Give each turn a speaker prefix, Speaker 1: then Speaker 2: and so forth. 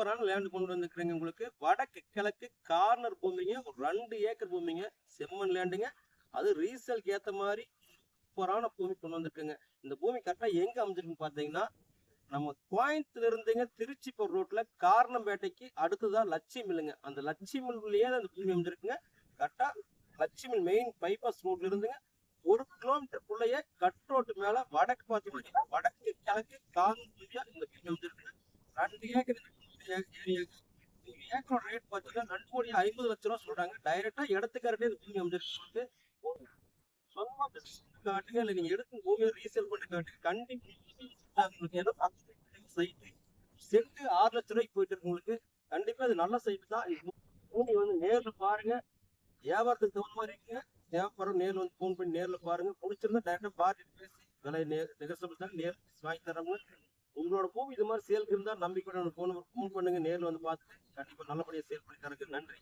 Speaker 1: சூப்பரான லேண்ட் கொண்டு வந்துருக்குறேங்க. உங்களுக்கு வடக்கு கிழக்கு கார்னர் பூமிங்க, ஒரு 2 ஏக்கர் பூமிங்க, செம்மண் லேண்டுங்க. அது ரீசேலுக்கு ஏத்த மாதிரி சூப்பரான பூமி கொண்டு வந்திருக்குங்க. இந்த பூமி கரெக்டா எங்க அமைஞ்சிருக்குன்னு பாத்தீங்கன்னா, நம்ம கோயம்புத்தூர்ல இருந்துங்க திருச்சி போற ரோட்ல காரணம்பேட்டைக்கு அடுத்ததான் லட்சுமி மில்லுங்க. அந்த லட்சுமி மில்லுலயே அந்த பூமி அமைஞ்சிருக்குங்க. கரெக்டா லட்சுமி மெயின் பைபாஸ் ரோட்ல இருந்துங்க 1 கிலோமீட்டருக்குள்ளேயே கட் ரோட்டு மேல வடக்கு பார்த்தீங்கன்னா வடக்கு கிழக்கு கார்னர் இந்த பூமி அமைஞ்சிருக்குங்க. 2 ஏக்கர் ஏரியாக்கு ஏக்கரோட ரேட் பார்த்தீங்கன்னா 2,50,00,000 சொல்றாங்க. டைரக்டா இடத்துக்காரட்டே இந்த பூமி அமைஞ்சிருக்கு. சொந்தமா பிசினஸ் காட்டுங்க, இல்ல நீங்க எடுத்து பூமியை ரீசேல் பண்ணி காட்டுங்க. கண்டிப்பா உங்களுக்கு ஏதோ சைட்டு சென்ட் 6,00,000 போயிட்டு இருக்கு உங்களுக்கு. கண்டிப்பா இது நல்ல சைட்டு தான். பூமி வந்து நேர்ல பாருங்க, வியாபாரத்துக்கு தகுந்த மாதிரி இருக்குங்க. தேவைப்படுற நேர்ல வந்து ஃபோன் பண்ணி நேர்ல பாருங்க. பிடிச்சிருந்தா டைரக்டா பார்த்துட்டு பேசி விலை நெகசபிள் தான் நேர் வாங்கி தரவங்க. உங்களோட பூமி இது மாதிரி சேலுக்கு இருந்தா நம்பிக்கையோட ஃபோன் பண்ணுங்க. நேர்ல வந்து பார்த்துட்டு கண்டிப்பா நல்லபடியா சேல் பண்ணி தரக்கு. நன்றி.